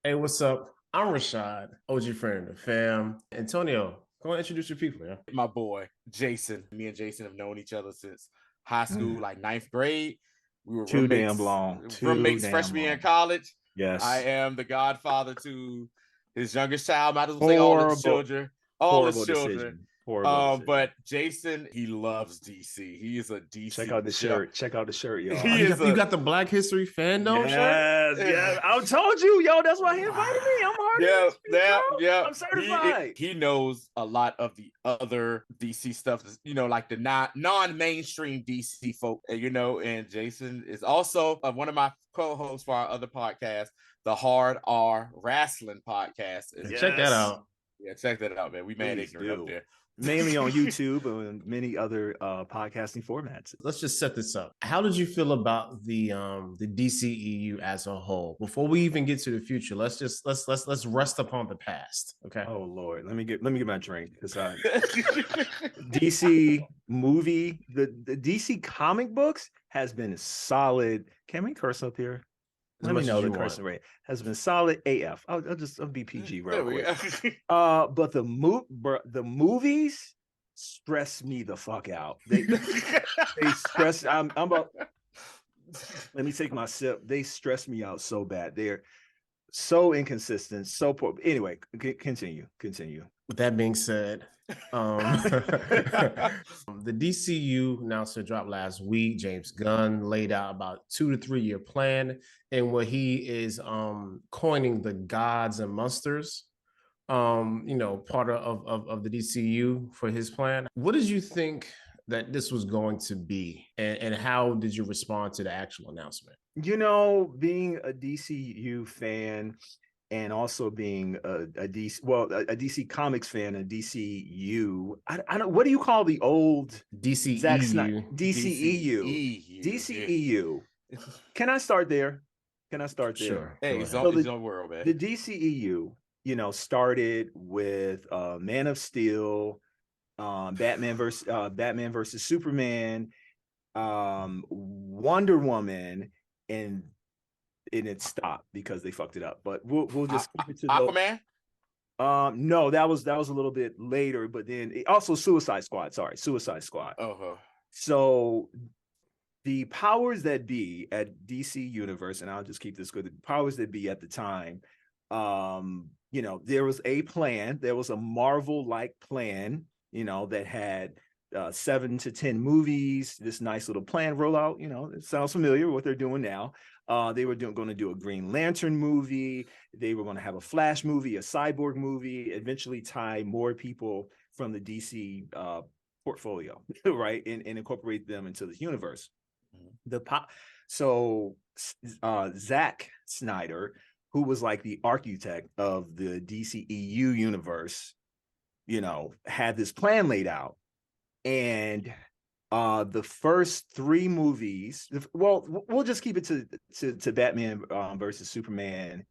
Hey, what's up? I'm Rashad, OG friend of the fam. Antonio, go and introduce your people, yeah. My boy Jason. Me and Jason have known each other since high school, Mm. like ninth grade. We were Too damn roommates, long. Too roommates damn freshman year in long. college. I Yes. am the godfather to his youngest child. Might as well say all his Horrible, children, all his horrible children. decision. Horrible decision. But Jason, he loves DC. He is a Check DC out the jump. shirt. Check out the shirt, Oh, y'all. He you is got, you a got the Black History Fandom shirt? Yes, yes. I told you, yo. That's why he invited me. I'm hard in Yeah, this shit, yeah, bro. yeah. I'm certified. He knows a lot of the other DC stuff, like the non-mainstream DC folk, and Jason is also one of my co-hosts for our other podcast, the R Rassling Podcast. Check that Yes. out. Yeah, check that out, man. We mad Please ignorant do. up there. Mainly on YouTube and many other podcasting formats. Let's just set this up. How did you feel about the DCEU as a whole? Before we even get to the future, let's rest upon the past. Okay. Oh Lord, let me get my drink because DC movie, the DC comic books has been solid. Can we curse up here? Let me know the cursing rate has been solid AF. I'll be PG real quick. But the movies stress me the fuck out. They stress. I'm about. Let me take my sip. They stress me out so bad. They're so inconsistent, so poor. Anyway, continue. With that being said, the DCU announcement dropped last week. James Gunn laid out about 2 to 3 year plan in what he is coining the gods and monsters, part of the DCU for his plan. What did you think that this was going to be, and how did you respond to the actual announcement? Being a DCU fan and also being a DC Comics fan, a DCU. I don't. What do you call the old DCEU? DCEU. Can I start there? Sure. Hey, it's your world, man. The DCEU, started with Man of Steel, Batman versus Superman, Wonder Woman, and it stopped because they fucked it up. But we'll just keep it to Aquaman. No, that was a little bit later. But then also Suicide Squad. Uh-huh. So the powers that be at DC Universe, and I'll just keep this good. The powers that be at the time, there was a plan. There was a Marvel-like plan, that had 7 to 10 movies. This nice little plan roll out. It sounds familiar with what they're doing now. They were going to do a Green Lantern movie. They were going to have a Flash movie, a Cyborg movie, eventually tie more people from the DC portfolio, right, and incorporate them into the universe. So Zack Snyder, who was like the architect of the DCEU universe, had this plan laid out. And the first 3 movies, well, we'll just keep it to Batman versus Superman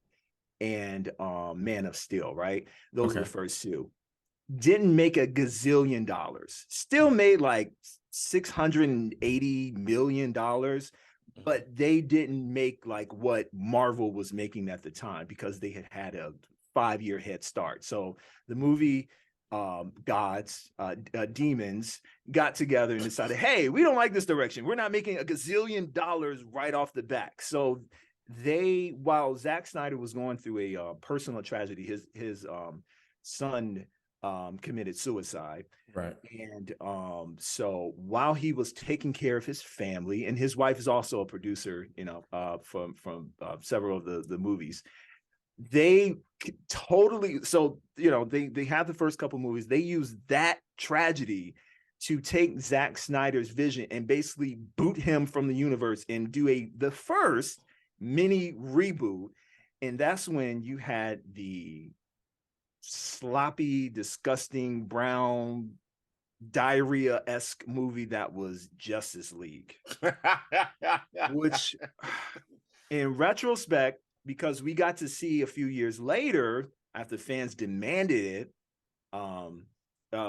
and Man of Steel, right? Those are the first 2. Didn't make a gazillion dollars. Still made like $680 million, but they didn't make like what Marvel was making at the time because they had a 5-year head start. So the movie demons got together and decided, hey, we don't like this direction. We're not making a gazillion dollars right off the back. So while Zack Snyder was going through a personal tragedy, his son committed suicide. Right. And so while he was taking care of his family, and his wife is also a producer, from several of the movies, they totally, they have the first couple movies. They use that tragedy to take Zack Snyder's vision and basically boot him from the universe and do the first mini reboot. And that's when you had the sloppy, disgusting, brown, diarrhea-esque movie that was Justice League, which in retrospect, because we got to see a few years later after fans demanded it,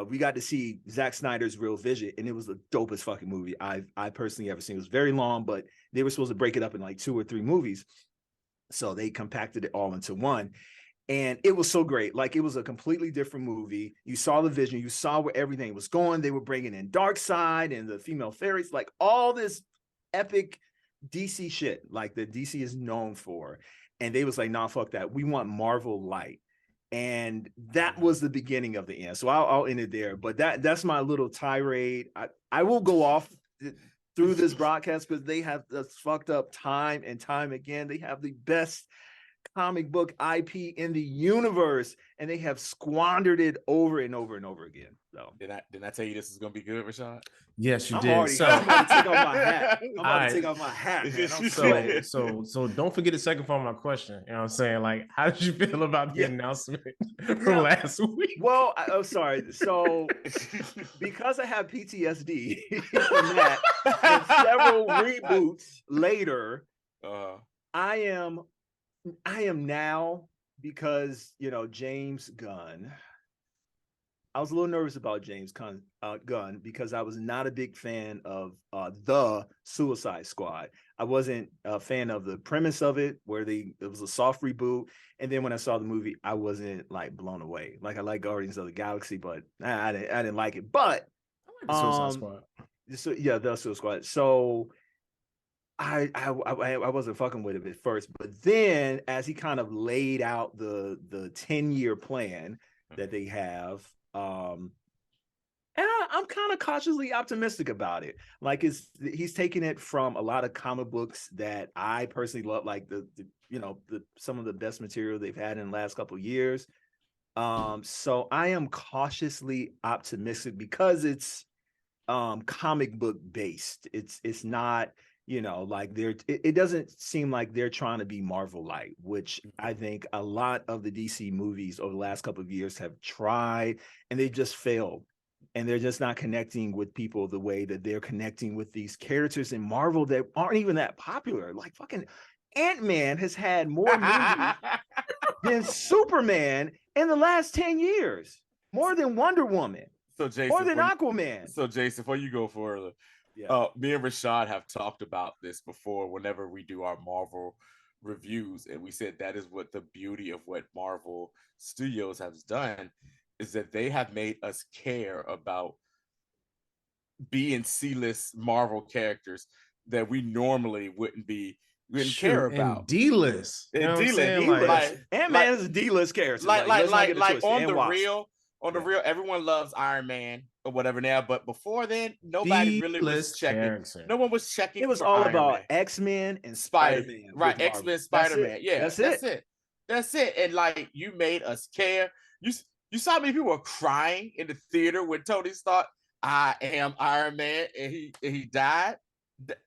we got to see Zack Snyder's real vision, and it was the dopest fucking movie I personally ever seen. It was very long, but they were supposed to break it up in like 2 or 3 movies. So they compacted it all into one. And it was so great. Like, it was a completely different movie. You saw the vision. You saw where everything was going. They were bringing in Darkseid and the female fairies, like all this epic DC shit, like that DC is known for. And they was like, nah, fuck that. We want Marvel light. And that was the beginning of the end. So I'll end it there. But that's my little tirade. I will go off through this broadcast because they have this fucked up time and time again. They have the best comic book IP in the universe, and they have squandered it over and over and over again. So did I tell you this is gonna be good, Rashad? Yes, you I'm did. already, I'm about to take off my hat. I'm about to take off my hat, man. So don't forget the second part of my question. You know what I'm saying? Like, how did you feel about the announcement from last week? Well, I'm sorry. So because I have PTSD from that and several reboots later, I am now, because, you know, James Gunn, I was a little nervous about James Gunn because I was not a big fan of the Suicide Squad. I wasn't a fan of the premise of it, where it was a soft reboot. And then when I saw the movie, I wasn't like blown away. Like, I like Guardians of the Galaxy, but I didn't like it. But I like the Suicide Squad. The Suicide Squad. So I wasn't fucking with it at first, but then as he kind of laid out the 10-year plan that they have, and I'm kind of cautiously optimistic about it. Like, he's taking it from a lot of comic books that I personally love, like the some of the best material they've had in the last couple of years. So I am cautiously optimistic because it's comic book based. It's not, you know, like it doesn't seem like they're trying to be Marvel light, which I think a lot of the DC movies over the last couple of years have tried, and they've just failed. And they're just not connecting with people the way that they're connecting with these characters in Marvel that aren't even that popular. Like, fucking Ant-Man has had more movies than Superman in the last 10 years, more than Wonder Woman, so Jason, more than Aquaman. So Jason, before you go further, me and Rashad have talked about this before whenever we do our Marvel reviews, and we said that is what the beauty of what Marvel Studios has done, is that they have made us care about being C-list Marvel characters that we normally wouldn't care about. And D-list. D-list. Like, Ant-Man is a D-list character. Like on the real, everyone loves Iron Man or whatever now, but before then, nobody really was checking. Character. No one was checking. It was all about X-Men and Spider-Man. Right, X-Men, Spider-Man. Yeah, that's it. And like, you made us care. You saw how many people were crying in the theater when Tony Stark, I am Iron Man, and he died.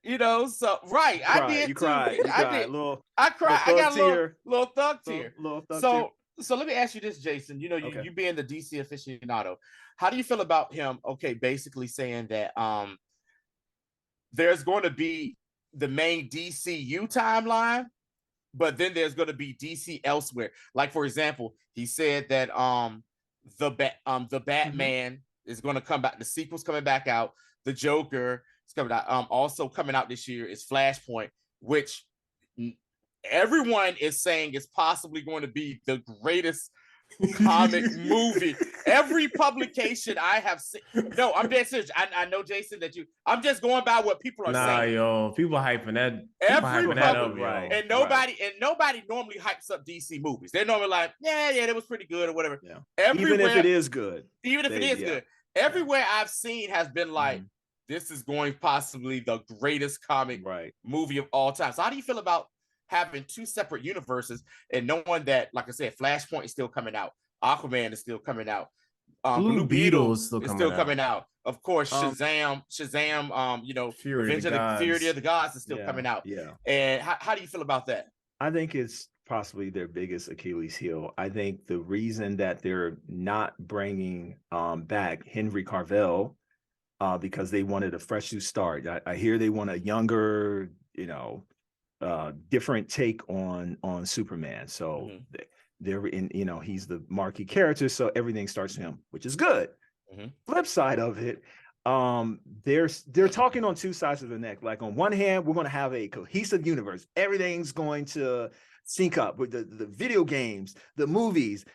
You know, so right, I did too. I cried. I got a little thug tear. So let me ask you this, Jason. You know, you being the DC aficionado, how do you feel about him? Okay, basically saying that there's going to be the main DCU timeline, but then there's going to be DC elsewhere. Like, for example, he said that the Batman is going to come back. The sequel's coming back out. The Joker is coming out. Also coming out this year is Flashpoint, which everyone is saying is possibly going to be the greatest comic movie. Every publication I have seen. No, I'm dead serious. I know, Jason, that I'm just going by what people are saying. Yo, people hyping that. Right. And nobody normally hypes up DC movies. They're normally like, yeah, that was pretty good or whatever. Yeah. Even if it is good. Everywhere I've seen has been like, this is going possibly the greatest comic movie of all time. So how do you feel about having two separate universes and knowing that, like I said, Flashpoint is still coming out, Aquaman is still coming out, Blue Beetle is still coming out. Of course, Shazam, you know, Fury of the Gods is still coming out. Yeah. And how do you feel about that? I think it's possibly their biggest Achilles heel. I think the reason that they're not bringing back Henry Cavill because they wanted a fresh new start. I hear they want a younger, you know, different take on Superman. So they're in, you know, he's the marquee character, so everything starts with him, which is good. Flip side of it, they're talking on two sides of the neck. Like, on one hand, we're going to have a cohesive universe. Everything's going to sync up with the video games, the movies,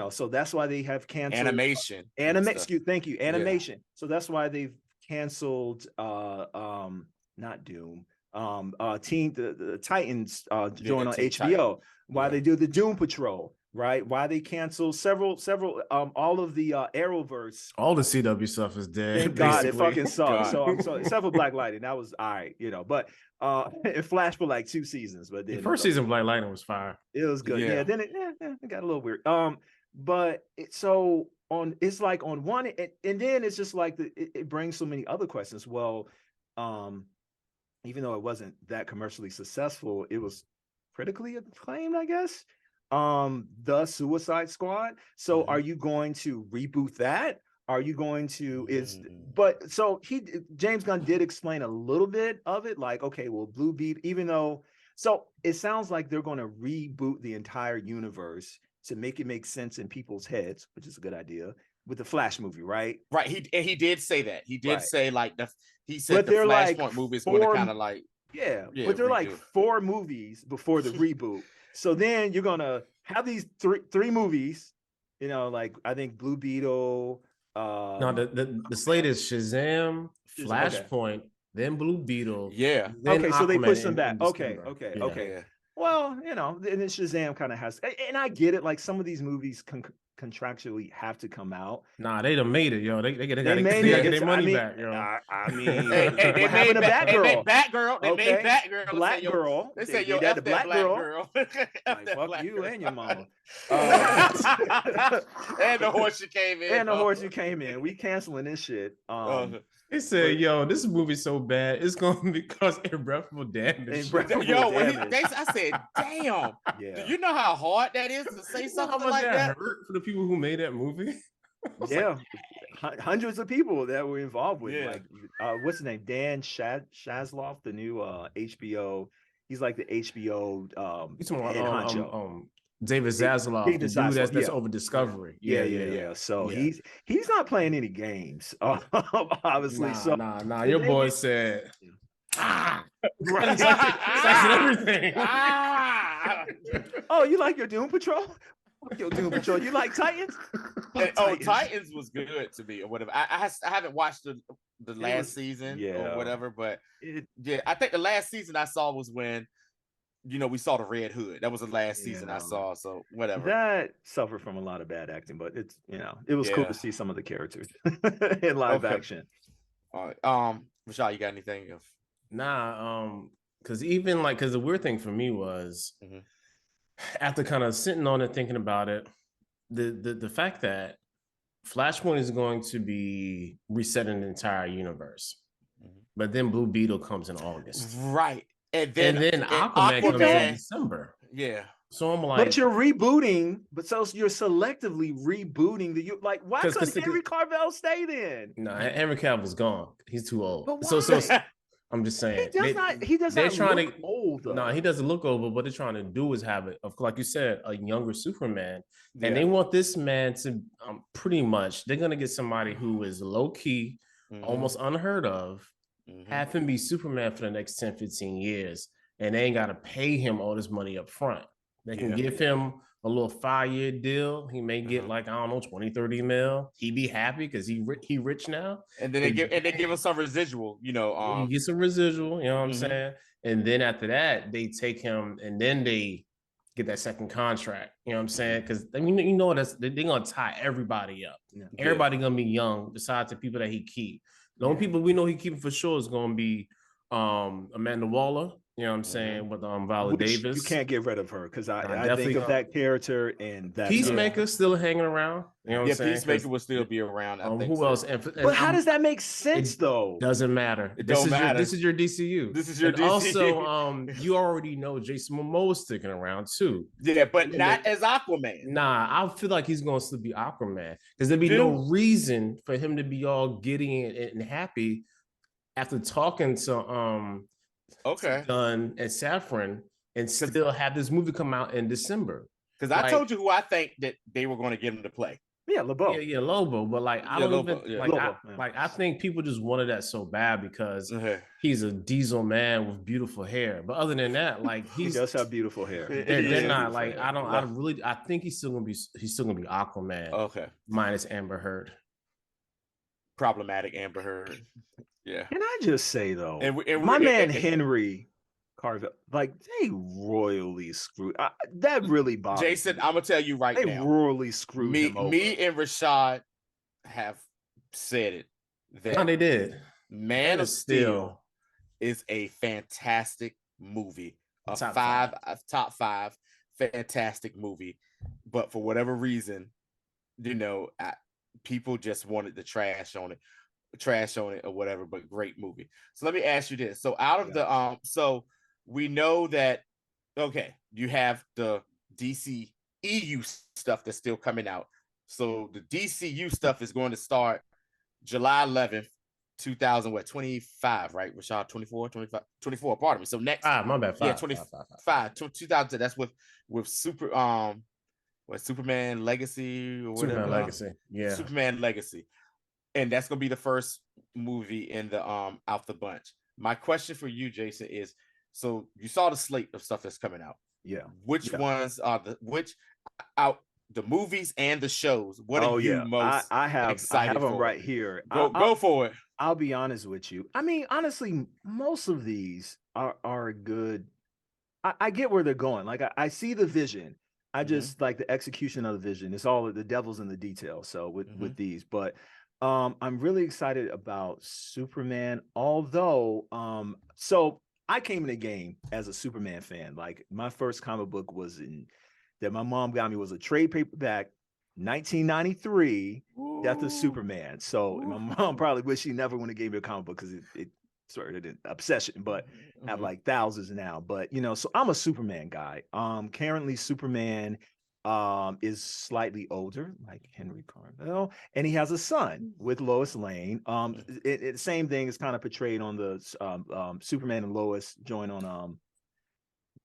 so that's why they have canceled animation. Thank you. Animation. Yeah. So that's why they've canceled not Doom. The Titans joined on HBO. Titan. Why they do the Doom Patrol, right? Why they canceled several all of the Arrowverse. All the CW stuff is dead. Thank God it fucking sucked. So I'm sorry, except for Black Lightning, that was all right, but it flashed for like 2 seasons. But then the first season of Black Lightning was fire. It was good. Yeah. Then it got a little weird. But it's like on one, and then it's just like it brings so many other questions. Well, even though it wasn't that commercially successful, it was critically acclaimed, I guess. The Suicide Squad. So are you going to reboot that? Are you going to James Gunn did explain a little bit of it, like, okay, well, Blue Beetle, even though, so it sounds like they're going to reboot the entire universe to make it make sense in people's heads, which is a good idea, with the Flash movie, right? Right. He did say that. He did say he said the Flashpoint movie is going to kind of like but they're like 4 movies before the reboot. So then you're gonna have these three movies, like I think Blue Beetle. No, the slate is Shazam, Flashpoint, then Blue Beetle. Yeah. Then okay, so they push them back. Okay. Yeah. Well, and then Shazam kind of has, and I get it. Like some of these movies contractually have to come out. Nah, they done made it, yo. They got their money back, yo. I mean, what happened to Batgirl? They made Batgirl. They made Batgirl. Black Girl. They said, yo, F that Black Girl. Like, fuck you and your mama. And the horse you came in. We canceling this shit. They said, yo, this movie's so bad, it's going to cause irreparable damage. I said, damn. Yeah. Do you know how hard that is to say something like that? Hurt for the people who made that movie? Yeah. Hundreds of people that were involved with it. Like, what's his name? Dan Shazloff, the new HBO. He's like the HBO David Zaslav, the dude that's over Discovery. Yeah. So he's not playing any games, obviously. Nah. Your boy said, right. Everything. Oh, you like your Doom Patrol? Your Doom Patrol. You like Titans? Titans was good to me or whatever. I haven't watched the last season or whatever, but I think the last season I saw was when we saw the Red Hood. That was the last season I saw. So whatever. That suffered from a lot of bad acting, but it's it was cool to see some of the characters in live action. All right. Rashad, you got anything else? Nah, because the weird thing for me was after kind of sitting on it, thinking about it, the fact that Flashpoint is going to be resetting the entire universe, but then Blue Beetle comes in August, right? And then Aquaman comes in December. Yeah. So I'm like, but you're rebooting, so you're selectively rebooting why couldn't Henry Cavill stay then? No, Henry Cavill's gone. He's too old. But so I'm just saying. He doesn't look old, though. No, he doesn't look old, but what they're trying to do is have it, like you said, a younger Superman. And they want this man to pretty much, they're going to get somebody who is low key, almost unheard of, have him be Superman for the next 10, 15 years. And they ain't got to pay him all this money up front. They can give him a little 5-year deal. He may get 20, 30 mil. He be happy because he rich now. And then they give him some residual, he gets some residual, you know what I'm saying? And then after that, they take him and then they get that second contract. You know what I'm saying? Because they're gonna tie everybody up. Yeah. Everybody gonna be young, besides the people that he keep. The only people we know he keeping for sure is gonna be Amanda Waller. You know what I'm saying? With Viola Davis. You can't get rid of her because I think of that character and that Peacemaker still hanging around. You know what I'm saying? Peacemaker will still be around. Who else? But how does that make sense though? Doesn't matter. This is your DCU. This is your DCU. Also, you already know Jason Momoa is sticking around too. Yeah, but not as Aquaman. Nah, I feel like he's going to still be Aquaman because there'd be no reason for him to be all giddy and happy after talking to Gunn and Safran and still have this movie come out in December. Because I told you who I think that they were going to get him to play. Yeah, LeBeau. Yeah, Lobo. But like, I don't Lobo, even yeah. like. Lobo, I think people just wanted that so bad because Okay. he's a diesel man with beautiful hair. But other than that, like He does have beautiful hair. they're not like. Hair. I think he's still gonna be Aquaman. Okay. Minus Amber Heard. Problematic Amber Heard. Yeah. Can I just say though, and my man Henry Carville, like they royally screwed. That really bothers Jason, me. I'm gonna tell you right now. They royally screwed him over. Me and Rashad have said it. That they did. Man of Steel is a fantastic movie. Top five fantastic movie. But for whatever reason, people just wanted the trash on it or whatever, but great movie. So let me ask you this. So out of the so we know that you have the DCEU stuff that's still coming out. So the DCU stuff is going to start July 11th, 2025, right? Rashad, 24, pardon me. So next my bad. 2000. That's with Superman Legacy or whatever. Superman Legacy. Yeah. Superman Legacy. And that's gonna be the first movie in the out the bunch. My question for you, Jason, is so you saw the slate of stuff that's coming out. Yeah. Which ones are the movies and the shows? What are you most excited for? Them right here. Go for it. I'll be honest with you. I mean, honestly, most of these are good. I get where they're going. Like I see the vision. I just like the execution of the vision. It's all the devil's in the details. So with these, but I'm really excited about Superman. Although, so I came in the game as a Superman fan. Like my first comic book that my mom got me was a trade paperback, 1993, Death of Superman. So my mom probably wish she never would have gave me a comic book because it started an obsession, but I have like thousands now. But so I'm a Superman guy. Currently Superman is slightly older, like Henry Carville, and he has a son with Lois Lane. Same thing is kind of portrayed on the Superman and Lois joint on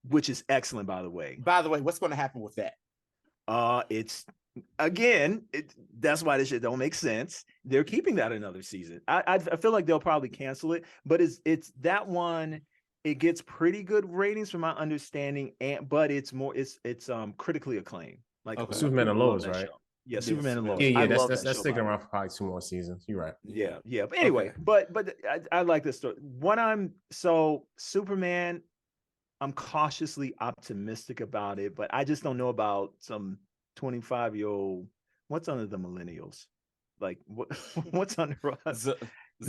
which is excellent, by the way. By the way, what's going to happen with that? It's again, that's why this shit don't make sense. They're keeping that another season. I feel like they'll probably cancel it, but it's that one. It gets pretty good ratings from my understanding, but it's critically acclaimed. Like Superman and Lois, right? Yeah, Superman and Lois. Yeah, that's sticking around for probably 2 more seasons. You're right. Yeah. But anyway, but I like this story. Superman, I'm cautiously optimistic about it, but I just don't know about some 25-year-old. What's under the millennials? Like what's under us?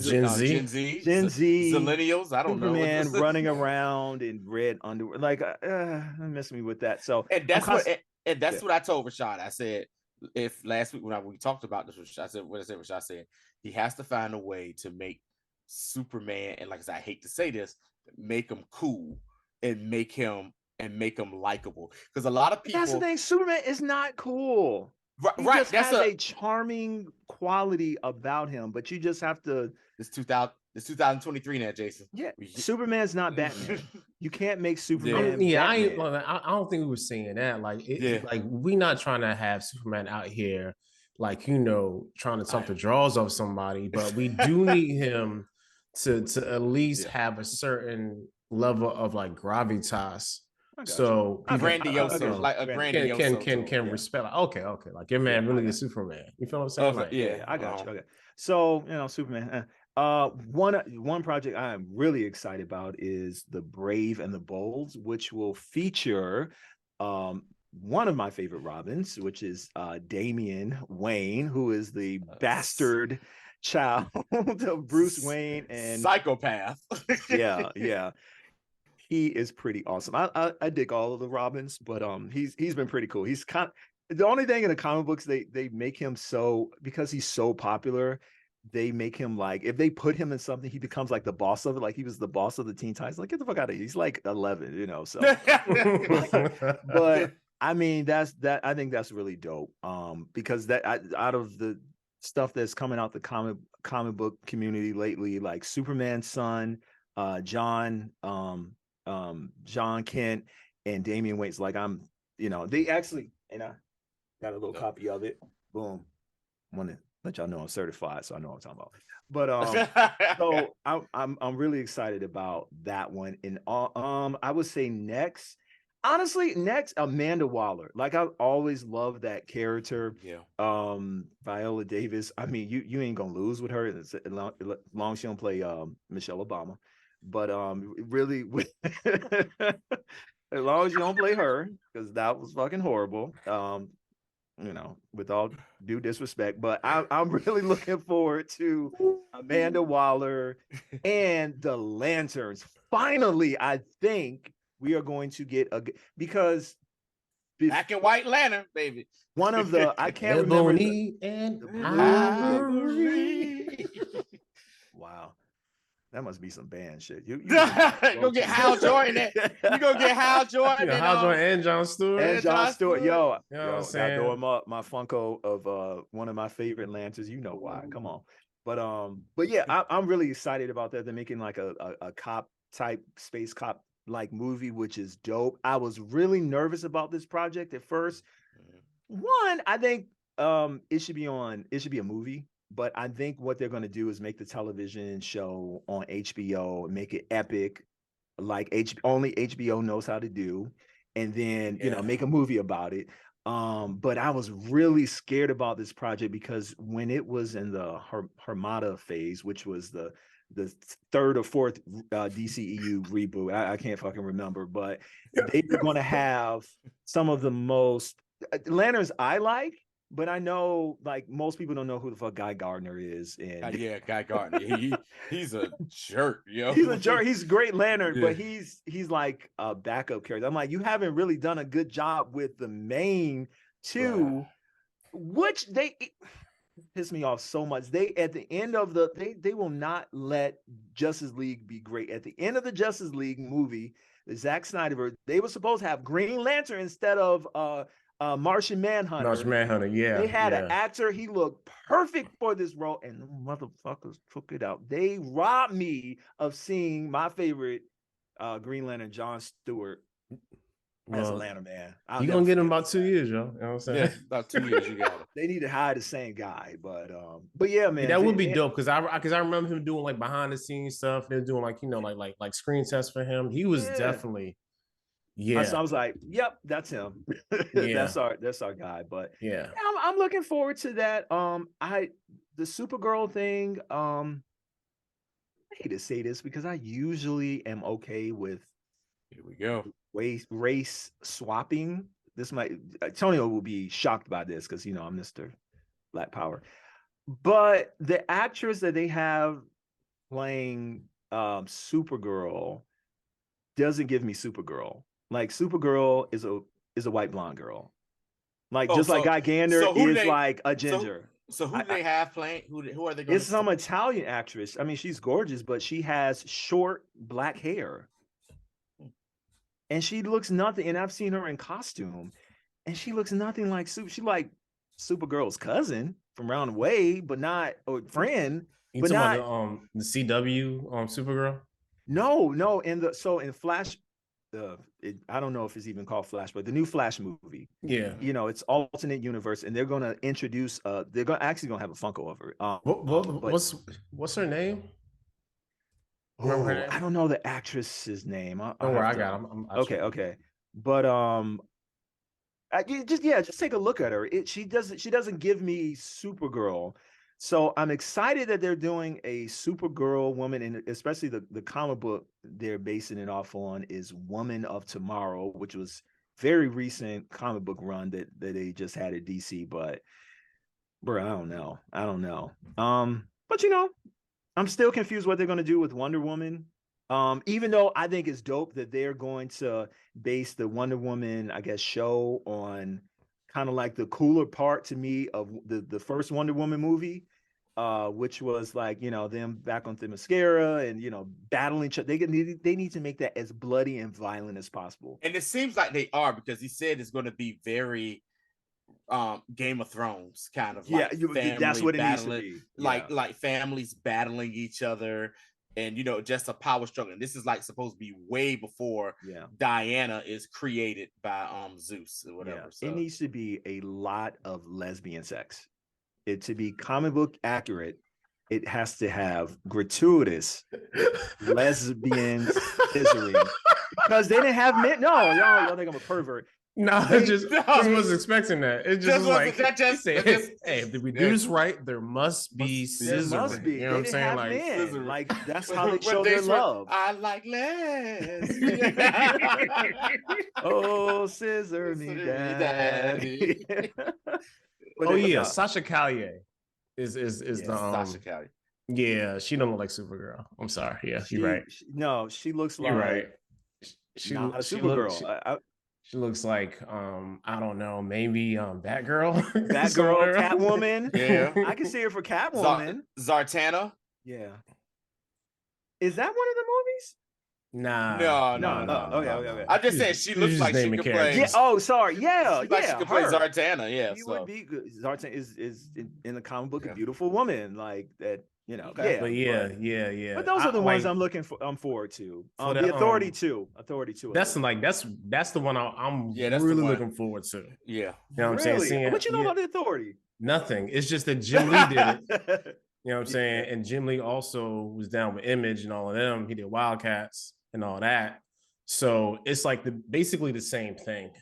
Gen Z, millennials. I don't know. Superman running around in red underwear. Like, miss me with that. So, and that's what I told Rashad. I said, if last week when we talked about this, Rashad said he has to find a way to make Superman, and like I said, I hate to say this, make him cool and make him likable. Because a lot of people. That's the thing. Superman is not cool. Right. Just has a charming quality about him, but you just have to. It's 2023 now, Jason. Yeah, Superman's not Batman. You can't make Superman. I don't think we were saying that. Like, like we're not trying to have Superman out here, like trying to talk the draws of somebody, but we do need him to at least have a certain level of like gravitas. So grandiose, like a grandiose can respect. Like, okay, like your man really is Superman. You feel what I'm saying? Like, I got you. Okay, so Superman. One project I am really excited about is The Brave and the Bold, which will feature one of my favorite Robins, which is Damian Wayne, who is the bastard child of Bruce Wayne and psychopath. Yeah. He is pretty awesome. I dig all of the Robins, but he's been pretty cool. He's the only thing in the comic books they make him so, because he's so popular, they make him like, if they put him in something, he becomes like the boss of it. Like he was the boss of the Teen Titans. Like, get the fuck out of here. He's like 11, so. But I mean, I think that's really dope. Because out of the stuff that's coming out the comic book community lately, like Superman's son, John Kent and Damian Wayne's, like they actually, and I got a little copy of it. Boom. want to let y'all know I'm certified, so I know what I'm talking about. But so I'm really excited about that one. And I would say next Amanda Waller. Like, I've always loved that character. Yeah. Viola Davis. I mean, you ain't gonna lose with her as long as she don't play Michelle Obama. But really, as long as you don't play her, because that was fucking horrible. With all due disrespect, but I'm really looking forward to Amanda Waller and the Lanterns. Finally, I think we are going to get because Black and white lantern, baby. One of the I can't Ebony remember and Ivory. Wow. That must be some band shit. You go get Hal Jordan. You go get Hal Jordan. Hal Jordan and John Stewart. And John Stewart. Yo, gotta throw him up. My Funko of one of my favorite lanterns. You know why? Come on. But yeah, I'm really excited about that. They're making like a cop type space cop like movie, which is dope. I was really nervous about this project at first. One, I think it should be a movie. But I think what they're going to do is make the television show on HBO, make it epic, like only HBO knows how to do, and then make a movie about it. But I was really scared about this project because when it was in the Hermata phase, which was the third or fourth DCEU reboot, I can't fucking remember, but they were going to have some of the most lanterns I like. But I know, like, most people don't know who the fuck Guy Gardner is. And Guy Gardner. He's a jerk, yo. He's a jerk. He's a great lantern, but he's like a backup character. I'm like, you haven't really done a good job with the main two, which they piss me off so much. They at the end of they will not let Justice League be great. At the end of the Justice League movie, the Zack Snyder, they were supposed to have Green Lantern instead of Martian Manhunter. Yeah. They had an actor, he looked perfect for this role, and the motherfuckers took it out. They robbed me of seeing my favorite Green Lantern, John Stewart, as a Lantern man. You're gonna get him about 2 years, yo. You know what I'm saying? Yeah, about 2 years you got it. They need to hire the same guy, but yeah, man. That would be dope because I remember him doing like behind the scenes stuff. They're doing like like screen tests for him. He was definitely. Yeah, so I was like, "Yep, that's him. That's our guy." But yeah, I'm looking forward to that. The Supergirl thing. I hate to say this because I usually am okay with. Here we go. Race swapping. This might Antonio will be shocked by this because I'm Mr. Black Power. But the actress that they have playing Supergirl doesn't give me Supergirl. Like, Supergirl is a white blonde girl. Like, like Guy Gander is like a ginger. So who do they have playing? Who are they going to? It's some Italian actress. I mean, she's gorgeous, but she has short black hair. And she looks nothing. And I've seen her in costume, and she looks nothing like She like Supergirl's cousin from round the way, but not friend. You talking about the CW Supergirl? No. In Flash, I don't know if it's even called Flash, but the new Flash movie. Yeah. It's alternate universe, and they're gonna introduce. They're gonna have a Funko of her. What's her name? Remember her name? I don't know the actress's name. I got him. Okay. But just take a look at her. She doesn't give me Supergirl. So I'm excited that they're doing a Supergirl woman, and especially the comic book they're basing it off on is Woman of Tomorrow, which was very recent comic book run that they just had at DC. But bro, I don't know. But I'm still confused what they're going to do with Wonder Woman. Even though I think it's dope that they're going to base the Wonder Woman, I guess, show on kind of like the cooler part to me of the first Wonder Woman movie, which was like, them back on Themyscira and, battling. They need to make that as bloody and violent as possible. And it seems like they are, because he said it's going to be very Game of Thrones kind of that's what it needs to be. Like families battling each other, and just a power struggle. And this is like supposed to be way before Diana is created by Zeus or whatever. So it needs to be a lot of lesbian sex. it to be comic book accurate, it has to have gratuitous lesbian scissoring, because they didn't have men. No, y'all think I'm a pervert. No, They- just wasn't expecting that. It just Just was wasn't- like that just- he said, that just- hey, if we do this right, there must be There scissoring. must be. You know They what I'm didn't saying? have Like, men. scissoring. Like that's how they But show they their swear, love. I like less. Oh, scissor me, Scissor me, daddy. daddy. But oh they- yeah, Sasha Callier is Yeah, the Sasha Callier. yeah, she don't look like Supergirl. I'm sorry. Yeah, you're right. No, she looks like You're right. She not a she Supergirl. she looks like I don't know, maybe Batgirl. Batgirl, somewhere. Catwoman. Yeah. I can see her for Catwoman. Zartana. Yeah. Is that one of the movies? Nah. Okay. I'm just saying she looks just like she naming could play. characters. Yeah. Oh, sorry. Yeah. She like she could play her. Zartana. Yeah. She So. would be good. Zartan is in the comic book Yeah. a beautiful woman, like that. You know. Okay. Yeah. But yeah. But those are the ones like, I'm looking for. I'm forward to. For The the, Authority 2. Authority 2. that's like that's the one I'm Yeah, that's the really one. looking forward to. You Yeah. know what I'm saying? Really? Seeing, What you know yeah, about the Authority? nothing. It's just that Jim Lee did it. You know what I'm saying? And Jim Lee also was down with Image and all of them. He did Wildcats and all that. So it's like basically the same thing.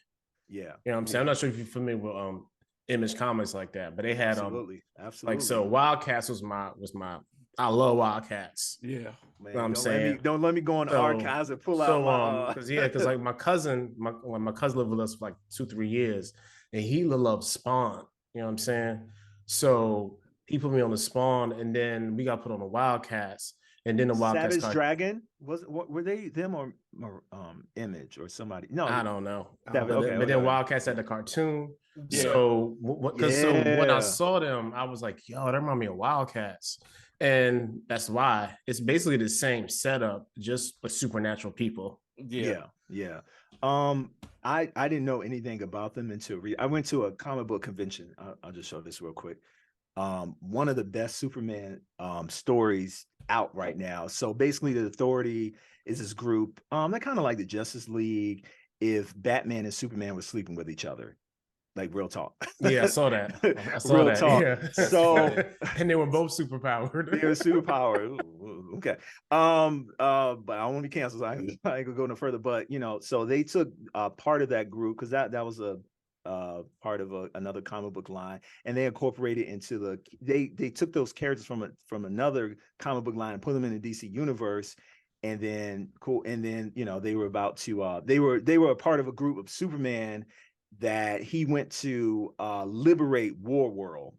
Yeah. You know what I'm saying? I'm not sure if you're familiar with Image comics like that, but they had Absolutely. like so Wildcats was my I love Wildcats. Yeah. Man, You know what I'm don't saying? Don't let me go on the So- archives and pull out my. because like my cousin lived with us for like 2-3 years, and he loved Spawn. You know what I'm saying? So he put me on the Spawn, and then we got put on the Wildcats, and then the Wildcats. Savage Dragon were they them or Image or somebody? No, I don't know. Savage, But then Wildcats had the cartoon. Yeah. So when I saw them, I was like, yo, that remind me of Wildcats. And that's why it's basically the same setup, just with supernatural people. Yeah. I didn't know anything about them until I went to a comic book convention. I'll just show this real quick. One of the best Superman stories out right now. So basically, the Authority is this group. They're kind of like the Justice League if Batman and Superman were sleeping with each other. Like real talk. Yeah, I saw that. I saw Real that. talk. Yeah. So and they were both superpowered. they were superpowered. Ooh, okay. But I don't want to be canceled. So I ain't gonna go no further. But so they took part of that group because that was a part of another comic book line, and they incorporated into they took those characters from another comic book line and put them in the DC universe. And then they were about to they were a part of a group of Superman that he went to liberate War World.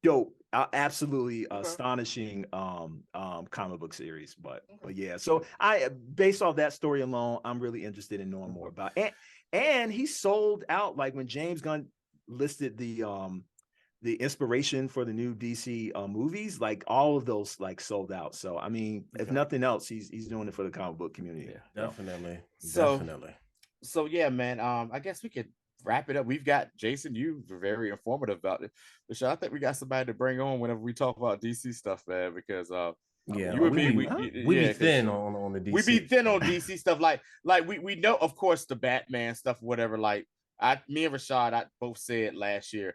Dope, absolutely astonishing comic book series. But yeah, so I based off that story alone, I'm really interested in knowing more about it. And he sold out, like when James Gunn listed the inspiration for the new DC movies, like all of those like sold out. So I mean, if nothing else, he's doing it for the comic book community. Yeah, Definitely. So yeah, man. I guess we could wrap it up. We've got Jason. You were very informative about it. Rashad, I think we got somebody to bring on whenever we talk about DC stuff, man. Because yeah, you and we be thin on the DC. We be thin on DC stuff. Like we know, of course, the Batman stuff, whatever. Like me and Rashad, both said last year,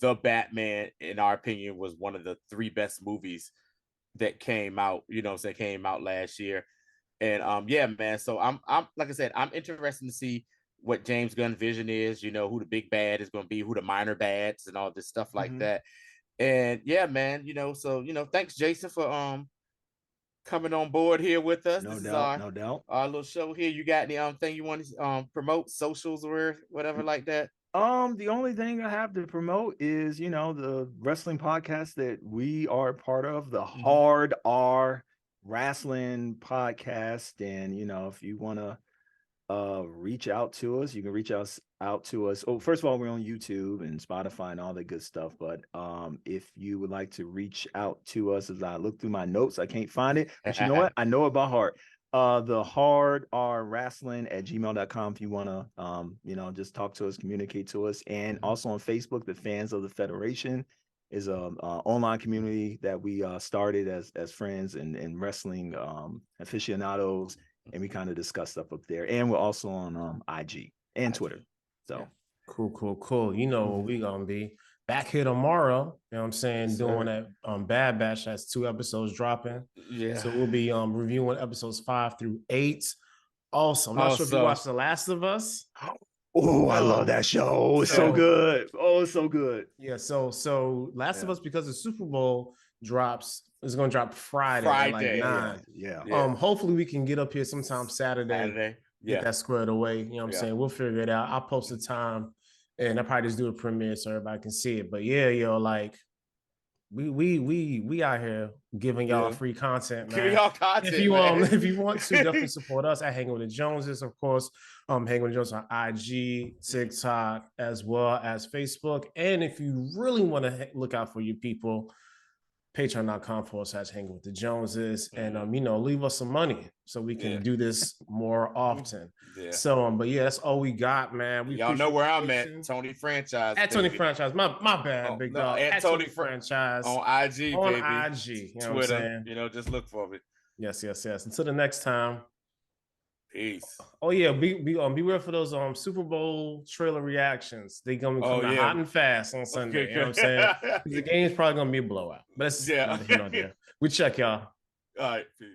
The Batman, in our opinion, was one of the 3 best movies that came out. Came out last year. And yeah, man. So I'm like I said, I'm interested to see what James Gunn vision is, who the big bad is going to be, who the minor bads and all this stuff like that. And yeah, man, so thanks Jason for coming on board here with us. No This doubt, is our little show here. You got any thing you want to promote, socials or whatever like that? The only thing I have to promote is the wrestling podcast that we are part of, the Hard R Rassling Podcast. And if you want to reach out to us, you can reach out to us. Oh, first of all, we're on YouTube and Spotify and all that good stuff. But if you would like to reach out to us, as I look through my notes, I can't find it. But you know what? I know it by heart. The Hard R Rassling at gmail.com if you want to just talk to us, communicate to us. And also on Facebook, the Fans of the Federation is a online community that we started as friends and wrestling aficionados. And we kind of discuss stuff up there. And we're also on IG and Twitter. So cool. You know what we gonna be. back here tomorrow. You know what I'm saying? Yes, Doing sir. that Bad Batch. That's 2 episodes dropping. Yeah. So we'll be reviewing episodes 5 through 8. Also, I'm not sure if you Also- watched The Last of Us. Oh, I love that show. It's so So- good. Oh, it's so good. Yeah, so Last of Yeah. Us, because the Super Bowl drops, is going to drop Friday at like Friday. 9. Yeah. Yeah. Hopefully we can get up here sometime Saturday. Saturday. Get Yeah. that squared away. You know what I'm Yeah. saying? We'll figure it out. I'll post the time and I'll probably just do a premiere so everybody can see it. But yeah, like we out here giving y'all Yeah. free content, Give man. y'all content. If you man. if you want to, definitely support us at Hanging with the Joneses, of course. Hanging with the Joneses on IG, TikTok, as well as Facebook. And if you really want to look out for your people, patreon.com/hanging with the Joneses, and leave us some money so we can do this more often. Yeah. So but yeah, that's all we got, man. Y'all know where I'm at. Tony Franchise. At Tony baby. Franchise. My bad, big dog. At Tony Franchise on IG, on baby. IG. You know what I'm Twitter. saying? Just look for it. Yes. Until the next time. Peace. Oh yeah, beware for those Super Bowl trailer reactions. They gonna be coming hot and fast on Sunday. You know what I'm saying? The game's probably gonna be a blowout. But it's Yeah. neither here nor there. We check y'all. All right, peace.